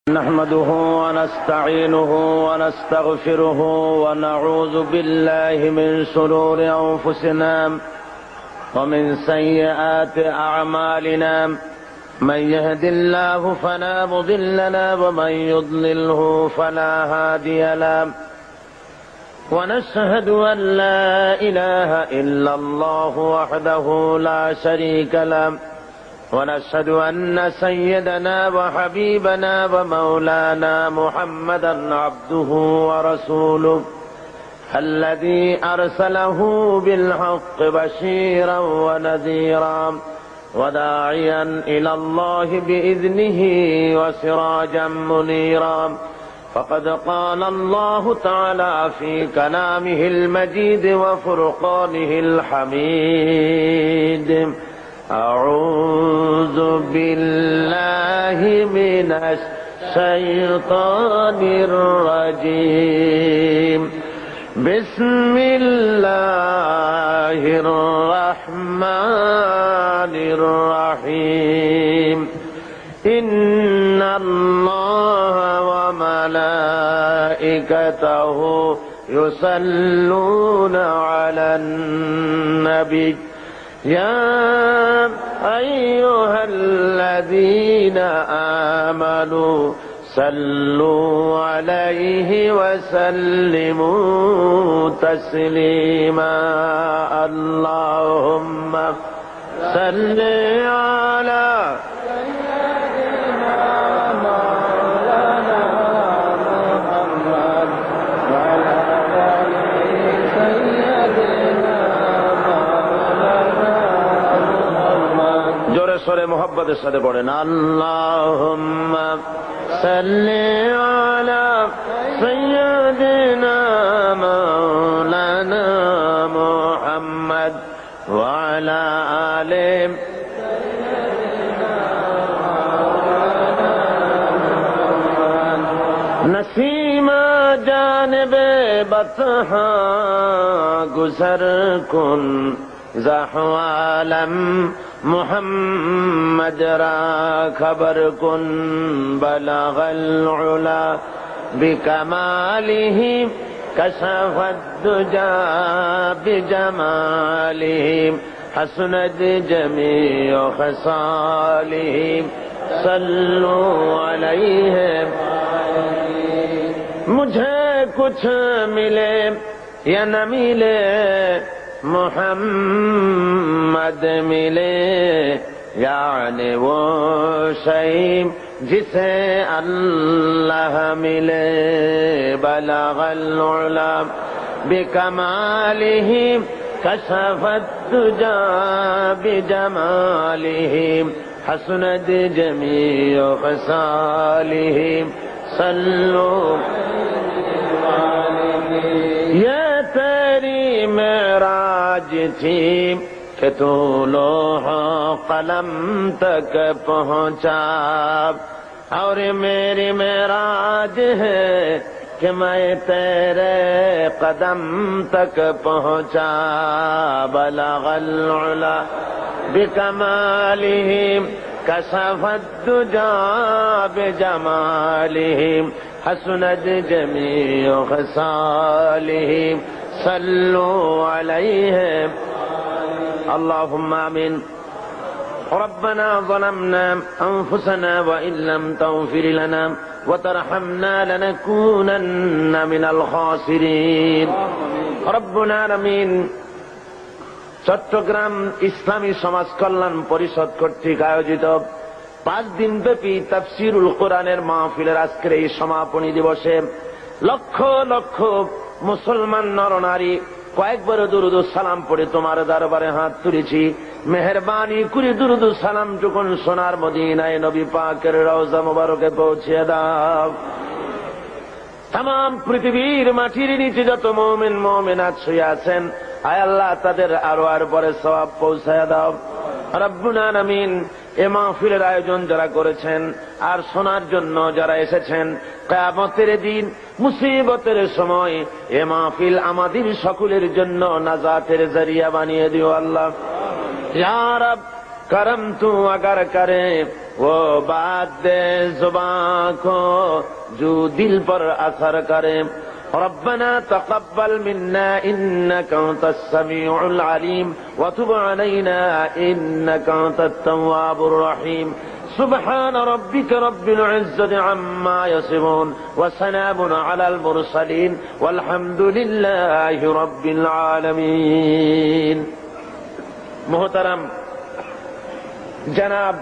نحمده ونستعينه ونستغفره ونعوذ بالله من شرور أنفسنا ومن سيئات أعمالنا من يهد الله فلا مضل له ومن يضلله فلا هادي له ونشهد أن لا إله إلا الله وحده لا شريك له ونشهد أن سيدنا وحبيبنا ومولانا محمدا عبده ورسوله الذي أرسله بالحق بشيرا ونذيرا وداعيا إلى الله بإذنه وسراجا منيرا فقد قال الله تعالى في كلامه المجيد وفرقانه الحميد أعوذ بالله من الشيطان الرجيم بسم الله الرحمن الرحيم إن الله وملائكته يصلون على النبي يا أيها الذين آمنوا صلوا عليه وسلموا تسليما اللهم صل على سيدنا مولانا محمد وعلى آل سيدنا জোরে সরে মোহাব্বতের সাথে পড়েন আল্লাহুম্মা সাল্লি আলা সাইয়্যিদিনা মাওলানা মুহাম্মদ ওয়া আলা আলি নসীমা জানিবে বতহা গুজর কুন زحوالم محمد را خبر کن بلغ العلا بکماله کشف الدجى بجماله حسنت جميع خصاله صلوا علیہ مجھے کچھ ملے یا نہ ملے محمد ملے یعنی وہ شیء جسے اللہ ملے بلغ العلا بکمالہ کشف الدجى بجمالہ حسنت جمیع خصالہ صلوا یہ تیری معراج تھی کہ تو لوح قلم تک پہنچا اور میری معراج ہے کہ میں تیرے قدم تک پہنچا بلغ العلا بکمالہ کشف الدجى بجمالہ حسنت جمیع خصالہ صلوا علیہ اللہم آمین ربنا ظلمنا انفسنا وإن لم تغفر لنا وترحمنا لنكونن من الخاسرين رب العالمين চট্টগ্রাম ইসলামী সমাজ কল্যাণ পরিষদ কর্তৃক আয়োজিত 5 দিন ব্যাপী তাফসীরুল কোরআনের মাহফিলের আজকের এই সমাপনী দিবসে লক্ষ লক্ষ মুসলমান নরনারী কয়েকবার দুরুদ সালাম পড়ে তোমার দরবারে হাত তুলেছি মেহেরবানি করে দুরুদ সালাম যখন সোনার মদিনায় নবী পাকের রওজা মোবারকে পৌঁছে দাও तमाम পৃথিবীর মাটির নিচে যত মুমিন মুমিনাত শুয়ে আছেন আয় আল্লাহ তাদের আরো আর পরে সওয়াব পৌঁছায় দাও রব্বুল আলামিন এই মাহফিলের আয়োজন যারা করেছেন আর শোনার জন্য যারা এসেছেন কিয়ামতের দিন মুসিবতের সময় এই মাহফিল আমাদের সকলের জন্য নাজাতের জরিয়া বানিয়ে দিও আল্লাহ ইয়া রব کرم تو اگر کرے वो बात दे जुबान को जो दिल पर असर करे। ربنا تقبل منا إنك أنت السميع العليم وتب علينا إنك أنت التواب الرحيم سبحان ربك رب العزة عما يصفون وسلام على المرسلين والحمد لله رب العالمين। محترم जनाब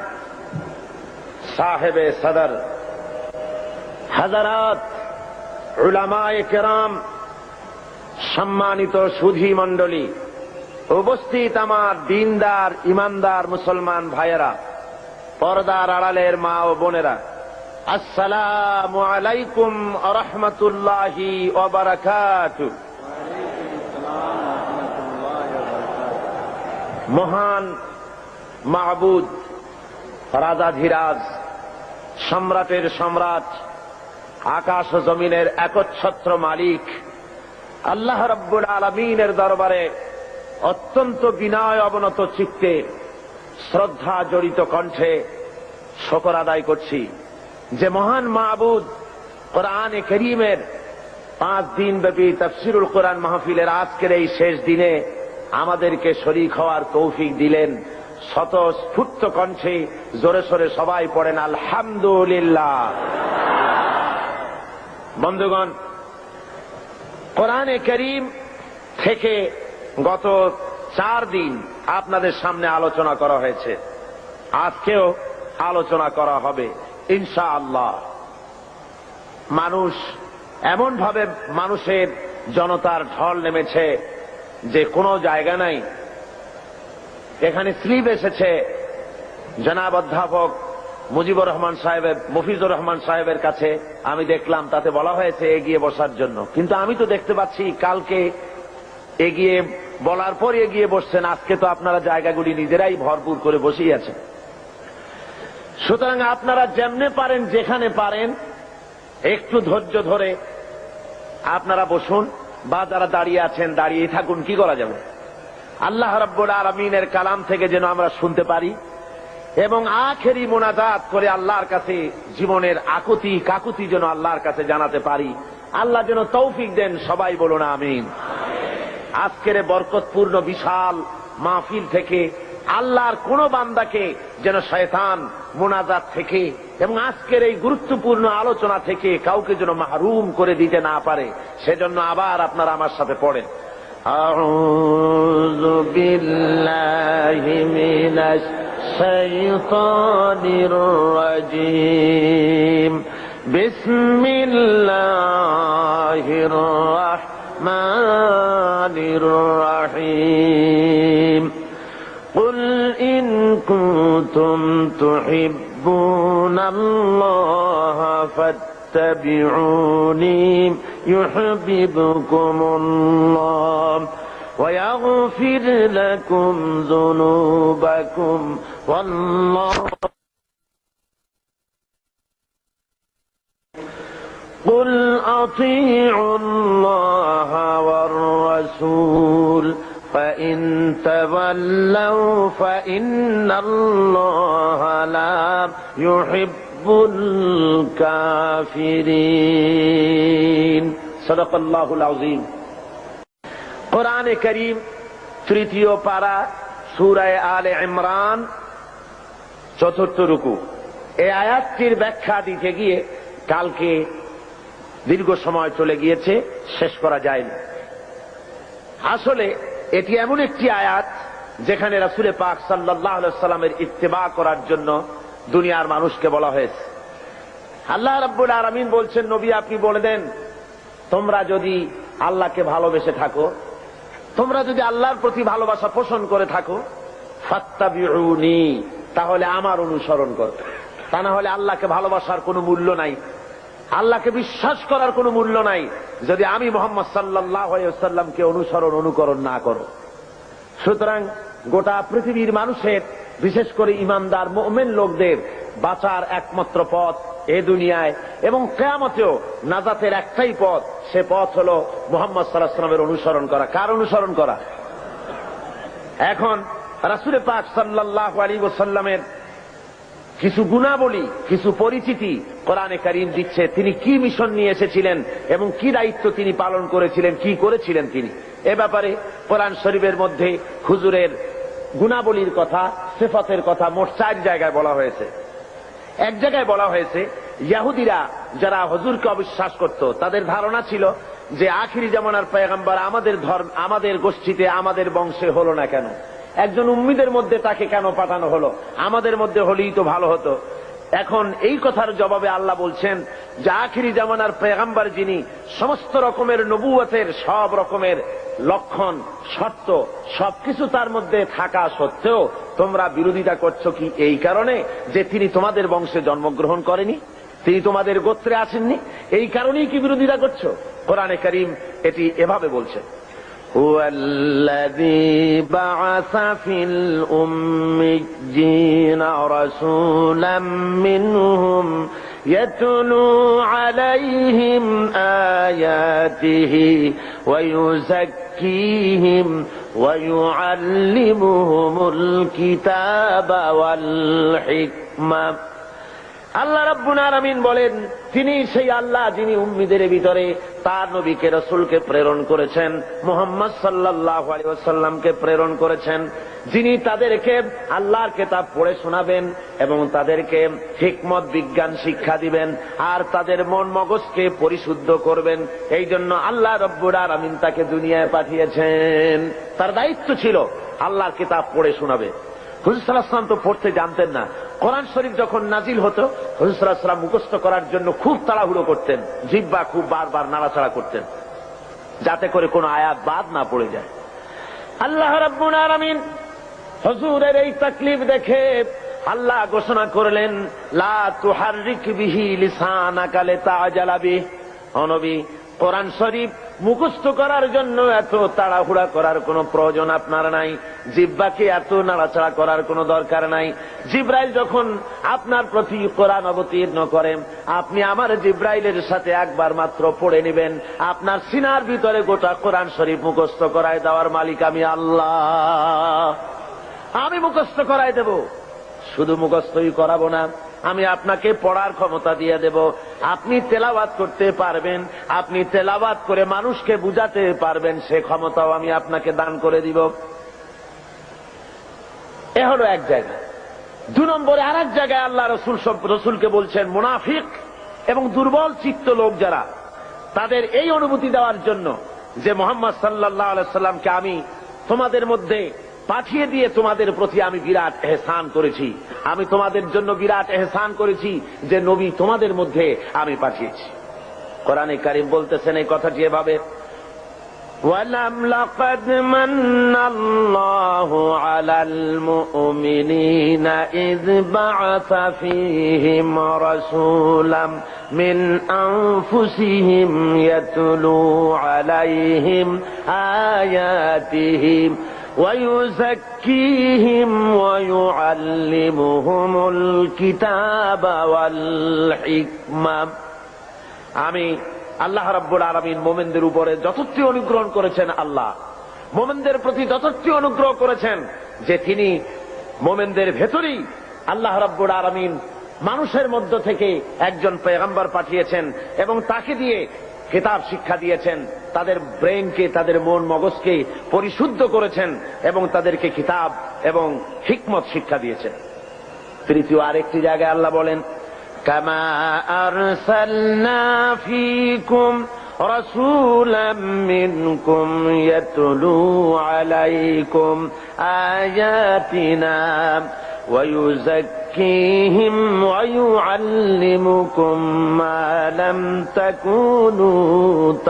साहिब सदर, हजरात, उलमाए किराम, सम्मानित सुधी मंडली, उपस्थित आमार दीनदार ईमानदार मुसलमान भाइয়েরা, पर्दार आड़ालेर मा ओ बोनेरा, अस्सलामु आलाइकुम व रहमतुल्लाहि व बाराकातुहु। महान মাহবুদ, রাজাধিরাজ, সম্রাটের সম্রাট, আকাশ ও জমিনের একচ্ছত্র মালিক আল্লাহ রাব্বুল আলামিনের দরবারে অত্যন্ত বিনয় অবনত চিত্তে শ্রদ্ধা জড়িত কণ্ঠে শুকর আদায় করছি যে মহান মাহবুদ কোরআনে কারীমের 5 দিন ব্যাপী তাফসীরুল কোরআন মাহফিলের আজকের এই শেষ দিনে আমাদেরকে শরীক হওয়ার তৌফিক দিলেন। স্বতঃস্ফূর্ত কণ্ঠে জোরে সোরে সবাই পড়েন আলহামদুলিল্লাহ। বন্ধুগণ, কোরআনে কারীম থেকে গত 4 দিন আপনাদের সামনে আলোচনা করা হয়েছে, আজকেও আলোচনা করা হবে ইনশাআল্লাহ। মানুষ এমন ভাবে মানুষের জনতার ঢল নেমেছে যে কোনো জায়গা নাই। এখানে স্লিপ এসেছে জনাব অধ্যাপক মুজিবুর রহমান সাহেবের, মফিজুর রহমান সাহেবের কাছে, আমি দেখলাম তাতে বলা হয়েছে এগিয়ে বসার জন্য, কিন্তু আমি তো দেখতে পাচ্ছি কালকে এগিয়ে বলার পর এগিয়ে বসছেন, আজকে তো আপনারা জায়গাগুলি নিজেরাই ভরপুর করে বসেই আছেন। সুতরাং আপনারা যেমনে পারেন, যেখানে পারেন, একটু ধৈর্য ধরে আপনারা বসুন, বা যারা দাঁড়িয়ে আছেন দাঁড়িয়ে থাকুন। কি করা যাবে? আল্লাহ রাব্বুল আলামিনের কালাম থেকে যেন আমরা শুনতে পারি এবং আখেরি মোনাজাত করে আল্লাহর কাছে জীবনের আকুতি কাকুতি যেন আল্লাহর কাছে জানাতে পারি। আল্লাহ যেন তৌফিক দেন, সবাই বলুন আমিন। আজকের বরকতপূর্ণ বিশাল মাহফিল থেকে আল্লাহর কোন বান্দাকে যেন শয়তান মোনাজাত থেকে এবং আজকের এই গুরুত্বপূর্ণ আলোচনা থেকে কাউকে যেন মাহরুম করে দিতে না পারে, সেজন্য আবার আপনারা আমার সাথে পড়েন আউযু বিল্লাহি মিনাশ শাইতানির রাজীম বিসমিল্লাহির রাহমানির রাহিম قل إن كنتم تحبون الله فاتبعوني يحببكم الله ويغفر لكم ذنوبكم والله قل أطيعوا الله والرسول فإن تولوا فإن الله لا يحب الكافرين صدق الله العظيم। কোরআনে কারীম তৃতীয় পারা সূরা আলে ইমরান ৪র্থ রুকু। এই আয়াতটির ব্যাখ্যা দিতে গিয়ে কালকে দীর্ঘ সময় চলে গিয়েছে, শেষ করা যায়নি। আসলে এটি এমন একটি আয়াত যেখানে রাসূল পাক সাল্লাল্লাহু আলাইহি ওয়াসাল্লামের ইত্তেবা করার জন্য দুনিয়ার মানুষকে বলা হয়েছে। আল্লাহ রাব্বুল আলামিন বলছেন, নবী আপনি বলে দেন, তোমরা যদি আল্লাহকে ভালোবেসে থাকো, তোমরা যদি আল্লাহর প্রতি ভালোবাসা পোষণ করে থাকো, ফাত্তাবিউনি, তাহলে আমার অনুসরণ করো। তা না হলে আল্লাহকে ভালোবাসার কোনো মূল্য নাই, আল্লাহকে বিশ্বাস করার কোনো মূল্য নাই যদি আমি মুহাম্মদ সাল্লাল্লাহু আলাইহি ওয়াসাল্লামকে অনুকরণ না করো। সুতরাং গোটা পৃথিবীর মানুষের, বিশেষ করে ঈমানদার মুমিন লোকদের বাঁচার একমাত্র পথ এ দুনিয়ায় এবং কিয়ামতেও নাজাতের একটাই পথ, সে পথ হলো মুহাম্মদ সাল্লাল্লাহু আলাইহি ওয়াসাল্লামের অনুসরণ করা। কার অনুসরণ করা? এখন রাসূল পাক সাল্লাল্লাহু আলাইহি ওয়াসাল্লামের কিছু গুণাবলী, কিছু পরিচিতি কোরআনে কারীম দিচ্ছে। তিনি কি মিশন নিয়ে এসেছিলেন এবং কি দায়িত্ব তিনি পালন করেছিলেন, কি করেছিলেন তিনি। এ ব্যাপারে কোরআন শরীফের মধ্যে হুজুরের গুণাবলীর কথা, সিফাতের কথা মোট 4 জায়গায় বলা হয়েছে। এক জায়গায় বলা হয়েছে, ইহুদিরা যারা হুজুরকে অবিশ্বাস করত, তাদের ধারণা ছিল যে আখিরি জামানার পয়গম্বর আমাদের গোষ্ঠীতে, আমাদের বংশে হলো না কেন, একজন উম্মীদের মধ্যে তাকে কেন পাঠানো হলো, আমাদের মধ্যে হলেই তো ভালো হতো। এখন এই কথার জবাবে আল্লাহ বলছেন যে আখিরি জামানার পয়গম্বর যিনি, সমস্ত রকমের নবুয়তের সব রকমের লক্ষণ, শর্ত সবকিছু তার মধ্যে থাকা সত্ত্বেও তোমরা বিরোধিতা করছো কি এই কারণে যে তিনি তোমাদের বংশে জন্মগ্রহণ করেনি, তিনি তোমাদের গোত্রে আসেননি, এই কারণেই কি বিরোধিতা করছো? কোরআনে কারীম এটি এভাবে বলছে, هو الذي بعث في الأميين رسولا منهم يتلو عليهم آياته ويزكيهم ويعلمهم الكتاب والحكمة। আল্লাহ রাব্বুল আলামিন বলেন, তিনি সেই আল্লাহ যিনি উম্মীদের ভিতরে তার নবীকে রাসূলকে প্রেরণ করেছেন, মুহাম্মদ সাল্লাল্লাহু আলাইহি ওয়াসাল্লামকে প্রেরণ করেছেন, যিনি তাদেরকে আল্লাহর কিতাব পড়ে শোনাবেন এবং তাদেরকে হিকমত বিজ্ঞান শিক্ষা দিবেন আর তাদের মন মগজকে পরিশুদ্ধ করবেন। এই জন্য আল্লাহ রাব্বুল আলামিন তাকে দুনিয়ায় পাঠিয়েছেন। তার দায়িত্ব ছিল আল্লাহর কিতাব পড়ে শোনাবে। হুজুর সাল্লাল্লাহু আলাইহি ওয়াসাল্লাম তো পড়তে জানতেন না। কোরআন শরীফ যখন নাজিল হতো, হুজুর সাল্লাল্লাহু আলাইহি ওয়াসাল্লাম মুখস্থ করার জন্য খুব তাড়াহুড়ো করতেন, জিহ্বা খুব বারবার নাড়াচাড়া করতেন যাতে করে কোনো আয়াত বাদ না পড়ে যায়। আল্লাহ রাব্বুল আলামিন হুজুরের এই তাকলিফ দেখে আল্লাহ ঘোষণা করলেন, লা তুহাররিক বিহি লিসানাকা লিতাআজালা বিহি। ও নবী, কোরআন শরীফ মুখস্থ করার জন্য এত তাড়াহুড়া করার কোনো প্রয়োজন আপনার নাই, জিহ্বাকে এত নাড়াচাড়া করার কোনো দরকার নাই। জিব্রাইল যখন আপনার প্রতি কোরআন অবতীর্ণ করেন, আপনি আমার জিব্রাইলের সাথে একবার মাত্র পড়ে নেবেন, আপনার সিনার ভিতরে গোটা কোরআন শরীফ মুখস্থ করায় দেওয়ার মালিক আমি আল্লাহ। আমি মুখস্থ করায় দেব, শুধু মুখস্থই করাবো না, আমি আপনাকে পড়ার ক্ষমতা দিয়ে দেব। আপনি তেলাওয়াত করতে পারবেন, আপনি তেলাওয়াত করে মানুষকে বুঝাতে পারবেন, সে ক্ষমতাও আমি আপনাকে দান করে দিব। এ হলো এক জায়গা। 2 নম্বরে আর এক জায়গায় আল্লাহ রসুলকে বলছেন, মুনাফিক এবং দুর্বল চিত্ত লোক যারা, তাদের এই অনুভূতি দেওয়ার জন্য যে মুহাম্মদ সাল্লাল্লাহু আলাইহি ওয়াসাল্লামকে আমি তোমাদের মধ্যে পাঠিয়ে দিয়ে তোমাদের প্রতি আমি বিরাট এহসান করেছি, আমি তোমাদের জন্য বিরাট এহসান করেছি যে নবী তোমাদের মধ্যে আমি পাঠিয়েছি। কোরআনে কারীম বলতেছেন এই কথাটি এভাবে, ওয়ালাম লাকাদ মান্নাল্লাহু আলাল মুমিনিনা ইয বা'আসা ফীহিম রাসূলাম মিন আনফুসিহিম ইয়াতলু আলাইহিম আয়াতিহি ويزكيهم ويعلمهم الكتاب والحكمة। আমি আল্লাহ রাব্বুল আলামিন মুমিনদের উপরে যথার্থ অনুগ্রহ করেছেন, আল্লাহ মুমিনদের প্রতি যথার্থ অনুগ্রহ করেছেন যে তিনি মুমিনদের ভেতরেই আল্লাহ রাব্বুল আলামিন মানুষের মধ্য থেকে একজন পয়গম্বর পাঠিয়েছেন এবং তাকে দিয়ে কিতাব শিক্ষা দিয়েছেন, তাদের ব্রেনকে, তাদের মন মগজকে পরিশুদ্ধ করেছেন এবং তাদেরকে কিতাব এবং হিকমত শিক্ষা দিয়েছেন। তৃতীয় আরেকটি জায়গায় আল্লাহ বলেন, কামা আরসালনা ফীকুম রাসূলাম মিনকুম ইয়াতলু আলাইকুম আয়াতিনা ওয়া ইউযাক্কিহিম ওয়া ইউআল্লিমুকুম মা লাম তাকুনু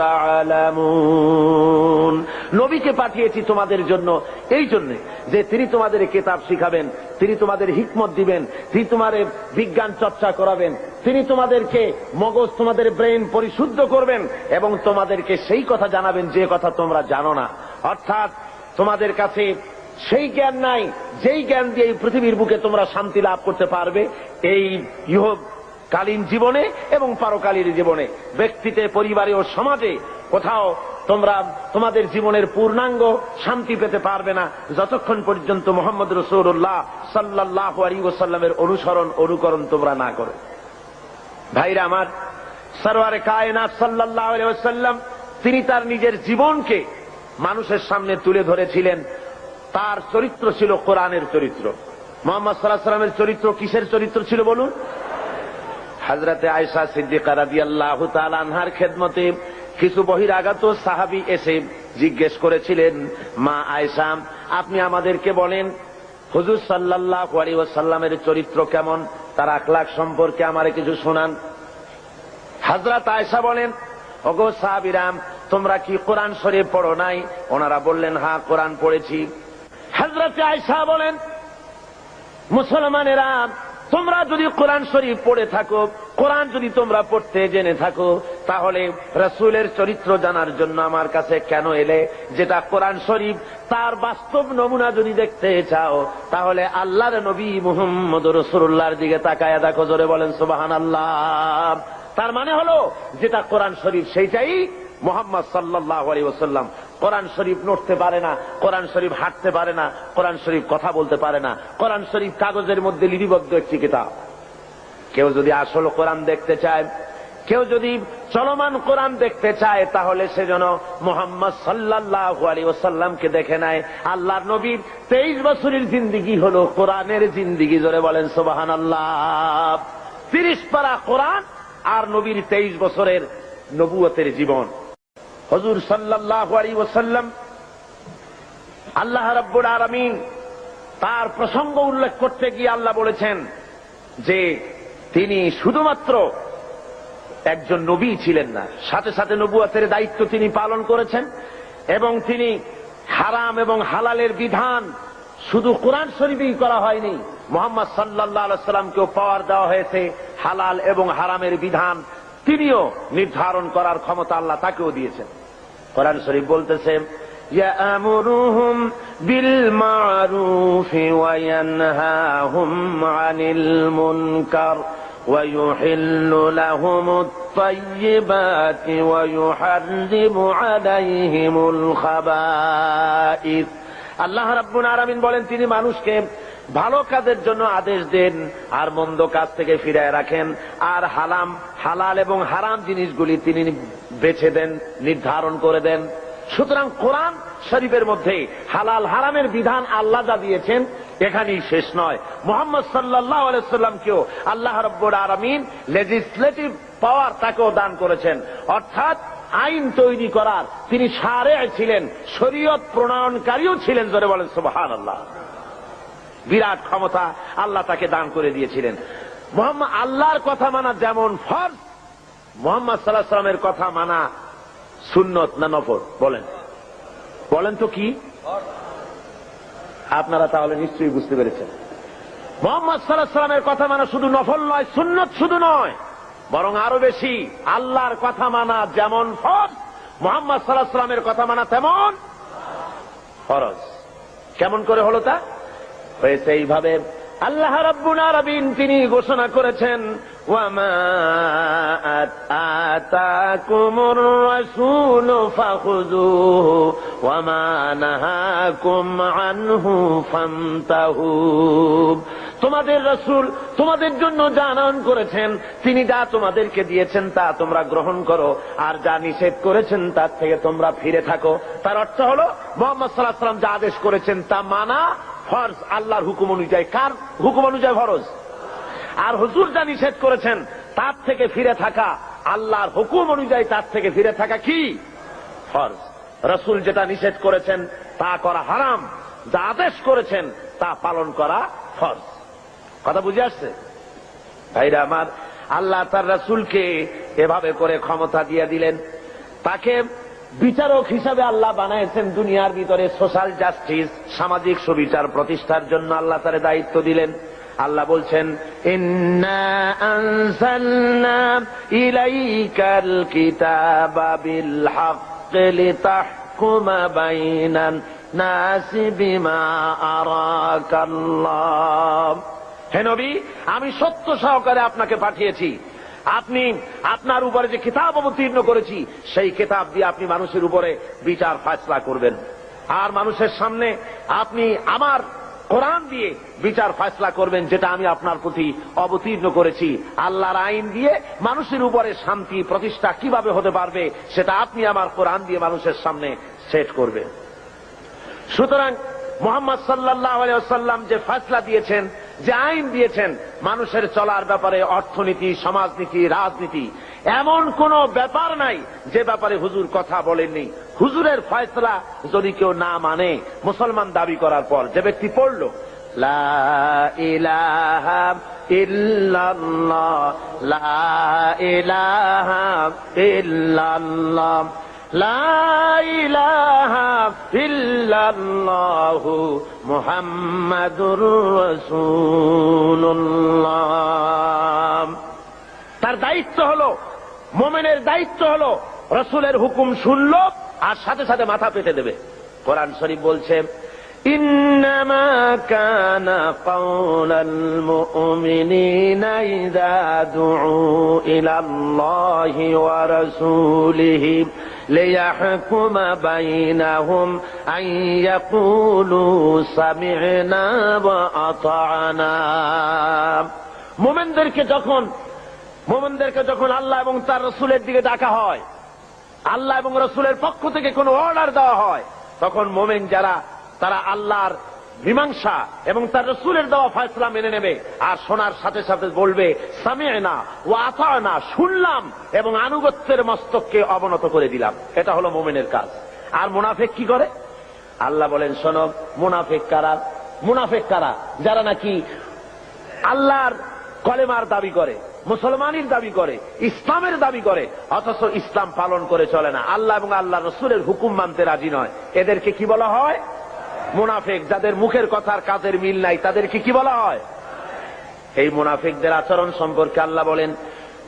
তা'লামুন। নবীকে পাঠিয়েছি তোমাদের জন্য এই জন্য যে তিনি তোমাদের কিতাব শিখাবেন, তিনি তোমাদের হিকমত দিবেন, তিনি তোমাদের বিজ্ঞান চর্চা করাবেন, তিনি তোমাদেরকে মগজ, তোমাদের ব্রেন পরিশুদ্ধ করবেন এবং তোমাদেরকে সেই কথা জানাবেন যে কথা তোমরা জানো না। অর্থাৎ তোমাদের কাছে সেই জ্ঞান নাই যেই জ্ঞান দিয়ে এই পৃথিবীর বুকে তোমরা শান্তি লাভ করতে পারবে, এই কালীন জীবনে এবং পারকালীর জীবনে, ব্যক্তিতে, পরিবারে ও সমাজে কোথাও তোমরা তোমাদের জীবনের পূর্ণাঙ্গ শান্তি পেতে পারবে না যতক্ষণ পর্যন্ত মুহাম্মদ রাসূলুল্লাহ সাল্লাল্লাহু আলাইহি ওয়াসাল্লামের অনুকরণ তোমরা না করো। ভাইরা আমার, সরওয়ারে কায়নাত সাল্লাল্লাহু আলাইহি ওয়াসাল্লাম তিনি তার নিজের জীবনকে মানুষের সামনে তুলে ধরেছিলেন। তার চরিত্র ছিল কোরআনের চরিত্র। মুহাম্মদ সাল্লাল্লাহু আলাইহি ওয়াসাল্লামের চরিত্র কিসের চরিত্র ছিল বলুন? হযরতে আয়েশা সিদ্দিকা রাদিয়াল্লাহু তাআলা আনহার খেদমতে কিছু বহিরাগত সাহাবী এসে জিজ্ঞেস করেছিলেন, মা আয়েশা, আপনি আমাদেরকে বলেন হুজুর সাল্লাল্লাহু আলাইহি ওয়াসাল্লামের চরিত্র কেমন, তার আখলাক সম্পর্কে আমারে কিছু শোনান। হযরত আয়েশা বলেন, ওগো সাহাবীরা, তোমরা কি কোরআন শরীফ পড়ো নাই? ওনারা বললেন, হ্যাঁ কোরআন পড়েছি। হযরত আয়েশা বলেন, মুসলমানেরা, তোমরা যদি কোরআন শরীফ পড়ে থাকো, কোরআন যদি তোমরা পড়তে জেনে থাকো, তাহলে রাসূলের চরিত্র জানার জন্য আমার কাছে কেন এলে? যেটা কোরআন শরীফ তার বাস্তব নমুনা যদি দেখতে চাও, তাহলে আল্লাহর নবী মুহাম্মদ রাসূলুল্লাহর দিকে তাকায়া দেখো। জোরে বলেন সুবহানাল্লাহ। তার মানে হলো যেটা কোরআন শরীফ সেইটাই মুহাম্মদ সাল্লাল্লাহু আলাইহি ওয়াসাল্লাম। কোরআন শরীফ নড়তে পারে না, কোরআন শরীফ হাঁটতে পারে না, কোরআন শরীফ কথা বলতে পারে না, কোরআন শরীফ কাগজের মধ্যে লিপিবদ্ধ একটি কিতাব। কেউ যদি আসল কোরআন দেখতে চায়, কেউ যদি চলমান কোরআন দেখতে চায়, তাহলে সে যেন মুহাম্মদ সাল্লাল্লাহু আলাইহি ওয়াসাল্লামকে দেখে নেয়। আল্লাহর নবীর 23 বছরের জিন্দেগি হলো কোরআনের জিন্দেগি। জোরে বলেন সুবহানাল্লাহ। 30 পারা কোরআন আর নবীর 23 বছরের নবুয়তের জীবন। হুজুর সাল্লাল্লাহু আলাইহি ওয়াসাল্লাম, আল্লাহ রাব্বুল আলামিন তার প্রসঙ্গ উল্লেখ করতে গিয়ে আল্লাহ বলেছেন যে তিনি শুধুমাত্র একজন নবী ছিলেন না, সাথে সাথে নবুয়তের দায়িত্ব তিনি পালন করেছেন। এবং তিনি হারাম এবং হালালের বিধান শুধু কোরআন শরীফেই করা হয়নি, মুহাম্মদ সাল্লাল্লাহু আলাইহি ওয়াসাল্লামকেও পাওয়ার দেওয়া হয়েছে হালাল এবং হারামের বিধান তিনিও নির্ধারণ করার ক্ষমতা আল্লাহ তাকেও দিয়েছেন। কোরআন শরীফ বলতেছে, ইয়ামুরুহুম বিল মারুফি ওয়া ইয়ানহাহুম আনিল মুনকার ওয়া ইউহিল্লু লাহুমুত তাইয়্যিবাতি ওয়া ইউহাররিমু আলাইহিমুল খাবাইস। আল্লাহ রাব্বুল আলামিন বলেন, তিনি মানুষকে ভালো কাজের জন্য আদেশ দেন আর মন্দ কাজ থেকে ফিরায় রাখেন, আর হালাল এবং হারাম জিনিসগুলি তিনি বেছে দেন, নির্ধারণ করে দেন। সুতরাং কোরআন শরীফের মধ্যে হালাল হারামের বিধান আল্লাহ যা দিয়েছেন এখানেই শেষ নয়। মুহাম্মদ সাল্লাল্লাহু আলাইহি ওয়াসাল্লামকেও আল্লাহ রাব্বুল আলামিন লেজিসলেটিভ পাওয়ার তাকেও দান করেছেন, অর্থাৎ আইন তৈরি করার তিনি শারে ছিলেন, শরীয়ত প্রণয়নকারীও ছিলেন। জোরে বলেন সুবহানাল্লাহ। বিরাট ক্ষমতা আল্লাহ তাকে দান করে দিয়েছিলেন। মুহাম্মদ আল্লাহর কথা মানা যেমন ফরজ, মুহাম্মদ সাল্লাল্লাহু আলাইহি ওয়াসাল্লামের কথা মানা সুন্নত না নফল? বলেন তো কি? আপনারা তাহলে নিশ্চয়ই বুঝতে পেরেছেন। মুহাম্মদ সাল্লাল্লাহু আলাইহি ওয়াসাল্লামের কথা মানা শুধু নফল নয়, সুন্নত শুধু নয়, বরং আরো বেশি। আল্লাহর কথা মানা যেমন ফরজ, মুহাম্মদ সাল্লাল্লাহু আলাইহি ওয়াসাল্লামের কথা মানা তেমন ফরজ। কেমন করে হলো তা? হয়েছে এইভাবে, আল্লাহ রাব্বুল আলামিন তিনি ঘোষণা করেছেন, ওয়ামা আতাকুমুর রাসূলু ফাখুযুহু ওয়ামা নাহাকুম আনহু ফান্তাহু। তোমাদের রাসূল তোমাদের জন্য যা আনয়ন করেছেন, তিনি যা তোমাদেরকে দিয়েছেন তা তোমরা গ্রহণ করো, আর যা নিষেধ করেছেন তার থেকে তোমরা ফিরে থাকো। তার অর্থ হলো মুহাম্মদ সাল্লাল্লাহু আলাইহি ওয়াসাল্লাম যা আদেশ করেছেন তা মানা ফরজ, আল্লাহর হুকুম অনুযায়ী। কার হুকুম অনুযায়ী? ফরজ। আর হুজুর যা নিষেধ করেছেন তার থেকে ফিরে থাকা, আল্লাহর হুকুম অনুযায়ী তার থেকে ফিরে থাকা কি? ফরজ। রাসূল যেটা নিষেধ করেছেন তা করা হারাম, যা আদেশ করেছেন তা পালন করা ফরজ। কথা বুঝে আসছে ভাইরা আমার? আল্লাহ তার রাসূলকে এভাবে করে ক্ষমতা দিয়ে দিলেন, তাকে বিচারক হিসাবে আল্লাহ বানাইছেন দুনিয়ার ভিতরে। সোশ্যাল জাস্টিস, সামাজিক সুবিচার প্রতিষ্ঠার জন্য আল্লাহ তার দায়িত্ব দিলেন। আল্লাহ বলছেন, ইন্না আনজালনা ইলাইকাল কিতাবা বিল হাক্কি লিতাহকুমা বাইনান নাসি বিমা আরাকাল্লাহ। হে নবী, আমি সত্য সহকারে আপনাকে পাঠিয়েছি, আপনি আপনার উপরে যে কিতাব অবতীর্ণ করেছি সেই কিতাব দিয়ে আপনি মানুষের উপরে বিচার ফায়সালা করবেন, আর মানুষের সামনে আপনি আমার কোরআন দিয়ে বিচার ফায়সালা করবেন, যেটা আমি আপনার প্রতি অবতীর্ণ করেছি। আল্লাহর আইন দিয়ে মানুষের উপরে শান্তি প্রতিষ্ঠা কিভাবে হতে পারবে সেটা আপনি আমার কোরআন দিয়ে মানুষের সামনে সেট করবেন। সুতরাং মুহাম্মদ সাল্লাল্লাহু আলাইহি ওয়াসাল্লাম যে ফয়সালা দিয়েছেন, যে আইন দিয়েছেন মানুষের চলার ব্যাপারে, অর্থনীতি, সমাজনীতি, রাজনীতি, এমন কোন ব্যাপার নাই যে ব্যাপারে হুজুর কথা বলেননি। হুজুরের ফয়সালা যদি কেউ না মানে, মুসলমান দাবি করার পর যে ব্যক্তি পড়ল লা ইলাহা ইল্লাল্লাহ, লা ইলাহা ইল্লাল্লাহ, লা ইলাহা ইল্লাল্লাহু মুহাম্মাদুর রাসূলুল্লাহ, তার দায়িত্ব হলো, মুমিনের দায়িত্ব হলো রাসূলের হুকুম শুনলো আর সাথে সাথে মাথা পেতে দেবে। কোরআন শরীফ বলছে ইন্নামা কানা কাওলাল মুমিনিনা ইযা দুউ ইলাল্লাহি ওয়া রাসূলিহি লিয়াহকুমা বাইনাহুম আন ইয়াকুলু সামি'না ওয়া আতা'না। মুমিনদেরকে যখন আল্লাহ এবং তার রাসূলের দিকে ডাকা হয়, আল্লাহ এবং রাসূলের পক্ষ থেকে কোনো অর্ডার দেওয়া হয়, তখন মুমিন যারা, তারা আল্লাহর মীমাংসা এবং তার রাসূলের দেওয়া ফয়সালা মেনে নেবে, আর শোনার সাথে সাথে বলবে সামি'না ওয়া আতা'না, শুনলাম এবং আনুগত্যের মস্তককে অবনত করে দিলাম। এটা হলো মুমিনের কাজ। আর মুনাফিক কি করে? আল্লাহ বলেন, শোনো, মুনাফিক কারা? মুনাফিক কারা? যারা নাকি আল্লাহর কলেমার দাবি করে, মুসলমানের দাবি করে, ইসলামের দাবি করে, অথচ ইসলাম পালন করে চলে না, আল্লাহ এবং আল্লাহ রাসূলের হুকুম মানতে রাজি নয়। এদেরকে কি বলা হয়? মুনাফিক। যাদের মুখের কথার কাজের মিল নাই তাদেরকে কি বলা হয়? এই মুনাফিকদের আচরণ সম্পর্কে আল্লাহ বলেন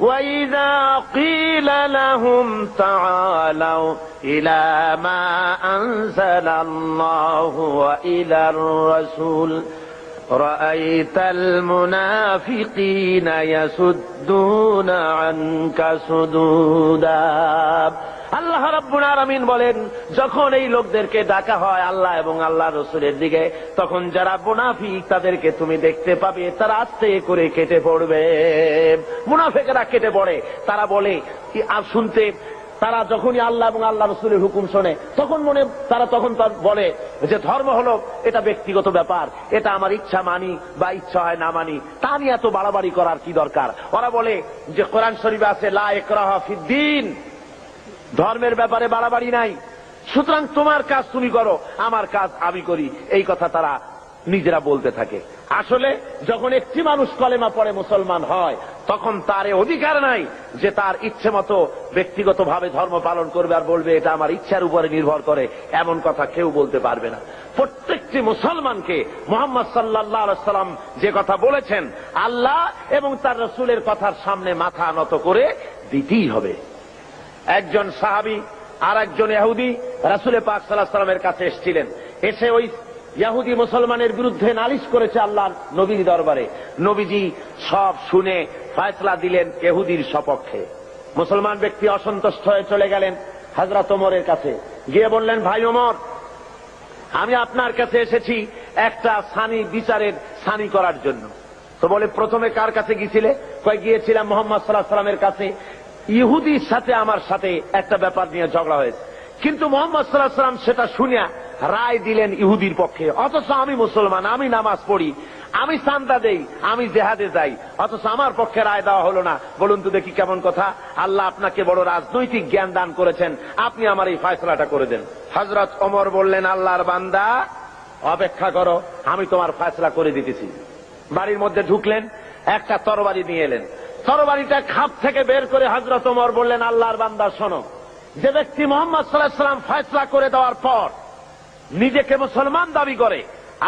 وَإِذَا قِيلَ لَهُمْ تَعَالَوْا إِلَى مَا أَنزَلَ اللَّهُ وَإِلَى الرَّسُولِ رَأَيْتَ الْمُنَافِقِينَ يَصُدُّونَ عَنكَ صُدُودًا। আল্লাহ রাব্বুল আলামিন বলেন, যখন এই লোকদেরকে ডাকা হয় আল্লাহ এবং আল্লাহ রাসূলের দিকে, তখন যারা মুনাফিক তাদেরকে তুমি দেখতে পাবে তারা আস্তে করে কেটে পড়বে। মুনাফিকরা কেটে পড়ে, তারা বলে আর শুনতে, তারা যখনই আল্লাহ এবং আল্লাহ রাসূলের হুকুম শোনে তারা তখন বলে যে ধর্ম হলো এটা ব্যক্তিগত ব্যাপার, এটা আমার ইচ্ছা মানি বা ইচ্ছা হয় না মানি, তা নিয়ে এত বাড়াবাড়ি করার কি দরকার। ওরা বলে যে কোরআন শরীফে আছে লা ইকরাহা ফিদ্দীন, ধর্মের ব্যাপারে বাড়াবাড়ি নাই, সুতরাং তোমার কাজ তুমি করো, আমার কাজ আমি করি। এই কথা তারা নিজেরা বলতে থাকে। আসলে যখন একটি মানুষ কলেমা পড়ে মুসলমান হয়, তখন তার অধিকার নাই যে তার ইচ্ছে মতো ব্যক্তিগতভাবে ধর্ম পালন করবে আর বলবে এটা আমার ইচ্ছার উপরে নির্ভর করে, এমন কথা কেউ বলতে পারবে না। প্রত্যেকটি মুসলমানকে মুহাম্মদ সাল্লাল্লাহু আলাইহি ওয়াসাল্লাম যে কথা বলেছেন, আল্লাহ এবং তার রাসূলের কথার সামনে মাথা নত করে দিতেই হবে। একজন সাহাবী আর একজন ইহুদি রাসূল পাক সাল্লাল্লাহু আলাইহি ওয়াসাল্লামের কাছে এসেছিলেন। এসে ওই ইহুদি মুসলমানের বিরুদ্ধে নালিশ করেছে আল্লাহর নবীর দরবারে। নবীজি সব শুনে ফয়সালা দিলেন ইহুদির সপক্ষে। মুসলমান ব্যক্তি অসন্তুষ্ট হয়ে চলে গেলেন হযরত ওমরের কাছে, গিয়ে বললেন, ভাই ওমর, আমি আপনার কাছে এসেছি একটা বিচারের সানি করার জন্য। তো বলে, প্রথমে কার কাছে গিয়েছিলে? কয়, গিয়েছিলাম মুহাম্মদ সাল্লাল্লাহু আলাইহি ওয়াসাল্লামের কাছে, ইহুদির সাথে আমার সাথে একটা ব্যাপার নিয়ে ঝগড়া হয়েছে, কিন্তু মুহাম্মদ সাল্লাল্লাহু আলাইহি ওয়াসাল্লাম সেটা শুনিয়া রায় দিলেন ইহুদির পক্ষে, অথচ আমি মুসলমান, আমি নামাজ পড়ি, আমি চাঁদা দেই, আমি জিহাদে যাই, অথচ আমার পক্ষে রায় দেওয়া হলো না। বলুন তো দেখি কেমন কথা। আল্লাহ আপনাকে বড় রাজনৈতিক জ্ঞান দান করেছেন, আপনি আমার এই ফয়সালাটা করে দেন। হযরত ওমর বললেন, আল্লাহর বান্দা, অপেক্ষা করো, আমি তোমার ফয়সালা করে দিতেছি। বাড়ির মধ্যে ঢুকলেন, একটা তরবারি নিয়ে এলেন। তরবারিটা খাপ থেকে বের করে হযরত ওমর বললেন, আল্লাহর বান্দা শোনো, যে ব্যক্তি মুহাম্মদ সাল্লাল্লাহু আলাইহি ওয়াসাল্লাম ফয়সালা করে দেওয়ার পর নিজেকে মুসলমান দাবি করে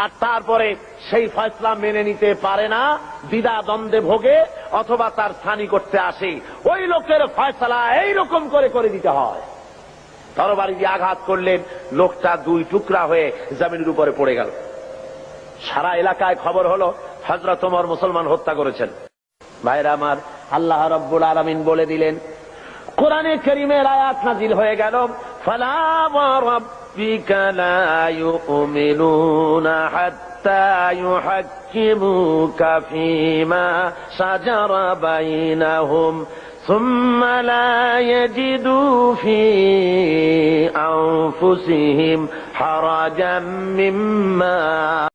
আর তারপরে সেই ফয়সালা মেনে নিতে পারে না, দ্বিধা দ্বন্দ্বে ভোগে অথবা তার স্থানী করতে আসে, ওই লোকের ফয়সালা এইরকম করে দিতে হয়। তরবারি দিয়ে আঘাত করলেন, লোকটা দুই টুকরা হয়ে জমিনের উপরে পড়ে গেল। সারা এলাকায় খবর হলো, হযরত ওমর মুসলমান হত্যা করেছেন। ভাইরা আমার, আল্লাহ রাব্বুল আলামিন বলে দিলেন, কোরআনে কারীমের আয়াত নাযিল হয়ে গেল, ফালা ওয়া রাব্বিকা লা ইউমিনুনা হাত্তা ইউহাক্কিমুকা ফীমা শাজারা বাইনাহুম ثم لا يجدوا في أنفسهم حرجا مما